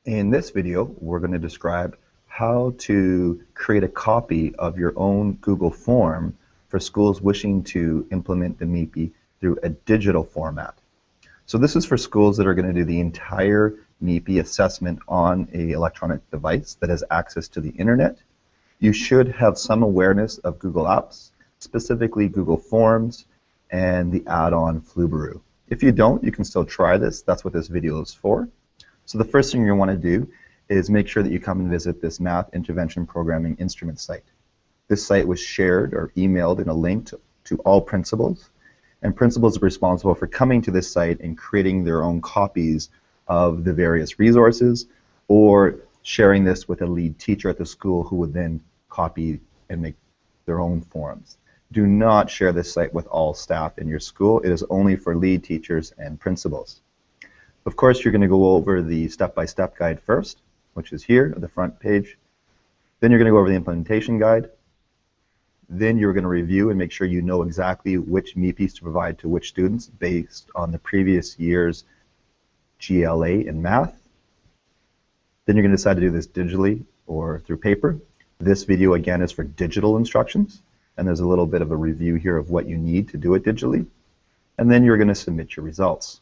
In this video, we're going to describe how to create a copy of your own Google form for schools wishing to implement the MIPI through a digital format. So this is for schools that are going to do the entire MIPI assessment on an electronic device that has access to the internet. You should have some awareness of Google Apps, specifically Google Forms and the add-on Flubaroo. If you don't, you can still try this. That's what this video is for. So the first thing you want to do is make sure that you come and visit this Math Intervention Programming Instrument site. This site was shared or emailed in a link to all principals, and principals are responsible for coming to this site and creating their own copies of the various resources or sharing this with a lead teacher at the school who would then copy and make their own forms. Do not share this site with all staff in your school. It is only for lead teachers and principals. Of course, you're going to go over the step-by-step guide first, which is here at the front page. Then you're going to go over the implementation guide. Then you're going to review and make sure you know exactly which MIPIs to provide to which students based on the previous year's GLA in math. Then you're going to decide to do this digitally or through paper. This video, again, is for digital instructions, and there's a little bit of a review here of what you need to do it digitally. And then you're going to submit your results.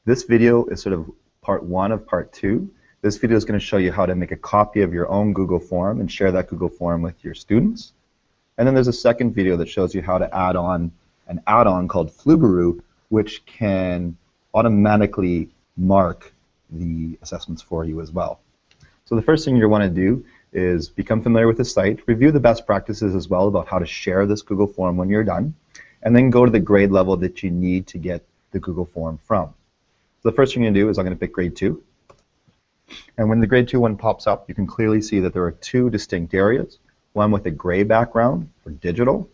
This video is sort of part one of part two. This video is going to show you how to make a copy of your own Google form and share that Google form with your students. And then there's a second video that shows you how to add on an add-on called Flubaroo, which can automatically mark the assessments for you as well. So the first thing you want to do is become familiar with the site, review the best practices as well about how to share this Google form when you're done, and then go to the grade level that you need to get the Google form from. So the first thing you're going to do is I'm going to pick grade 2. And when the grade 2 one pops up, you can clearly see that there are two distinct areas, one with a gray background for digital,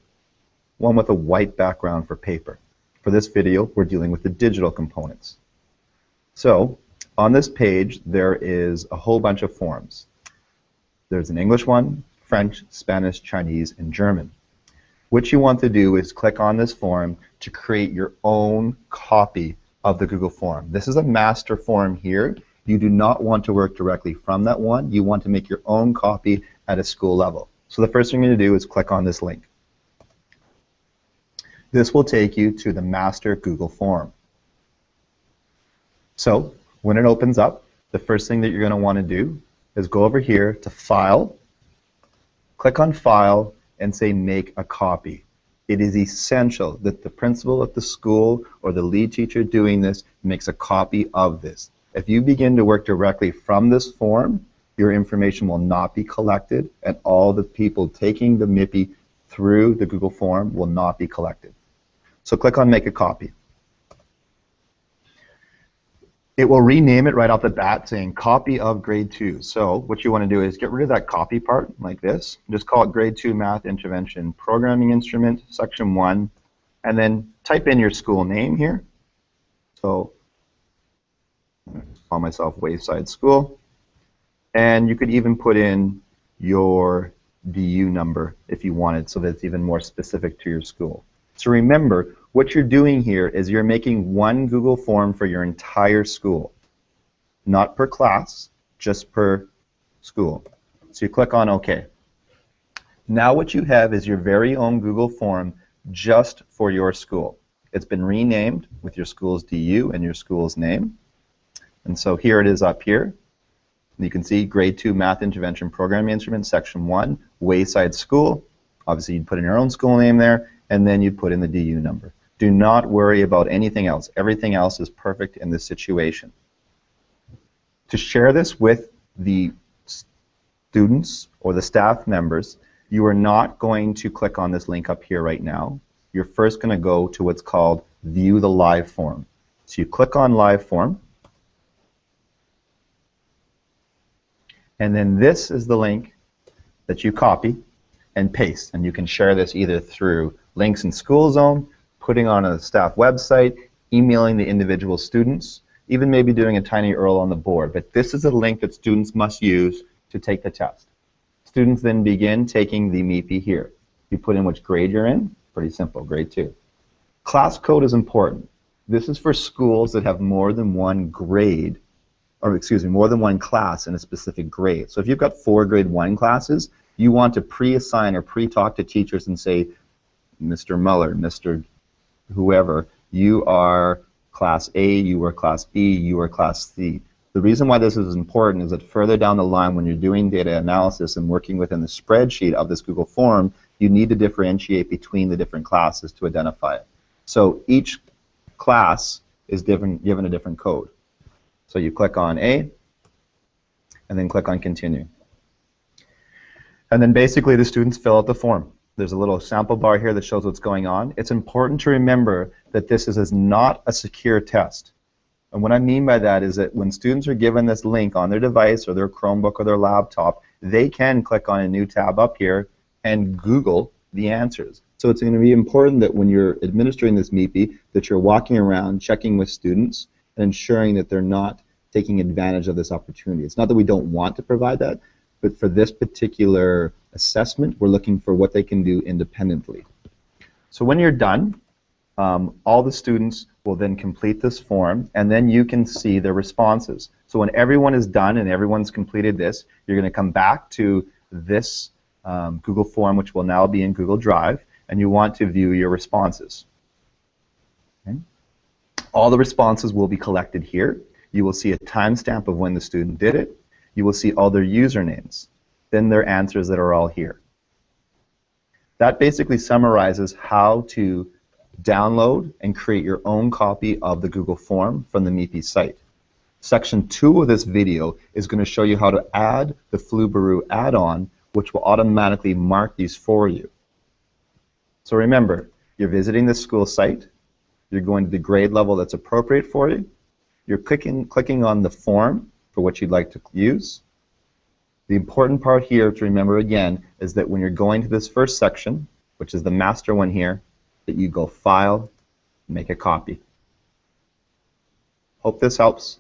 one with a white background for paper. For this video, we're dealing with the digital components. So on this page, there is a whole bunch of forms. There's an English one, French, Spanish, Chinese, and German. What you want to do is click on this form to create your own copy of the Google form. This is a master form here. You do not want to work directly from that one. You want to make your own copy at a school level. So the first thing you're going to do is click on this link. This will take you to the master Google form. So when it opens up, the first thing that you're going to want to do is go over here to File, click on File, and say Make a Copy. It is essential that the principal at the school or the lead teacher doing this makes a copy of this. If you begin to work directly from this form, your information will not be collected, and all the people taking the MIPI through the Google form will not be collected. So click on Make a Copy. It will rename it right off the bat saying Copy of Grade 2. So what you want to do is get rid of that copy part like this. Just call it Grade 2 Math Intervention Programming Instrument, Section 1, and then type in your school name here. So I'll call myself Wayside School. And you could even put in your DU number if you wanted so that it's even more specific to your school. So remember, what you're doing here is you're making one Google form for your entire school. Not per class, just per school. So you click on OK. Now what you have is your very own Google form just for your school. It's been renamed with your school's DU and your school's name. And so here it is up here. You can see Grade 2 Math Intervention Programming Instrument, Section 1, Wayside School. Obviously you'd put in your own school name there, and then you'd put in the DU number. Do not worry about anything else. Everything else is perfect in this situation. To share this with the students or the staff members, you are not going to click on this link up here right now. You're first going to go to what's called View the Live Form. So you click on Live Form, and then this is the link that you copy and paste. And you can share this either through links in School Zone, putting on a staff website, emailing the individual students, even maybe doing a tiny URL on the board. But this is a link that students must use to take the test. Students then begin taking the MIPI here. You put in which grade you're in. Pretty simple, grade 2. Class code is important. This is for schools that have more than one grade or excuse me, more than one class in a specific grade. So if you've got 4 grade 1 classes, you want to pre-assign or pre-talk to teachers and say, Mr. Muller, Mr. whoever, you are class A, you are class B, you are class C. The reason why this is important is that further down the line when you're doing data analysis and working within the spreadsheet of this Google form, you need to differentiate between the different classes to identify it. So each class is given a different code. So you click on A, and then click on Continue. And then basically the students fill out the form. There's a little sample bar here that shows what's going on. It's important to remember that this is not a secure test. And what I mean by that is that when students are given this link on their device or their Chromebook or their laptop, they can click on a new tab up here and Google the answers. So it's going to be important that when you're administering this MIPI, that you're walking around, checking with students, and ensuring that they're not taking advantage of this opportunity. It's not that we don't want to provide that, but for this particular assessment, we're looking for what they can do independently. So when you're done, all the students will then complete this form, and then you can see their responses. So when everyone is done and everyone's completed this, you're going to come back to this Google form, which will now be in Google Drive, and you want to view your responses. Okay. All the responses will be collected here. You will see a timestamp of when the student did it. You will see all their usernames, then their answers that are all here. That basically summarizes how to download and create your own copy of the Google form from the MIPI site. Section 2 of this video is going to show you how to add the Flubaroo add-on, which will automatically mark these for you. So remember, you're visiting the school site, you're going to the grade level that's appropriate for you, you're clicking on the form for what you'd like to use. The important part here to remember again is that when you're going to this first section, which is the master one here, that you go File, make a copy. Hope this helps.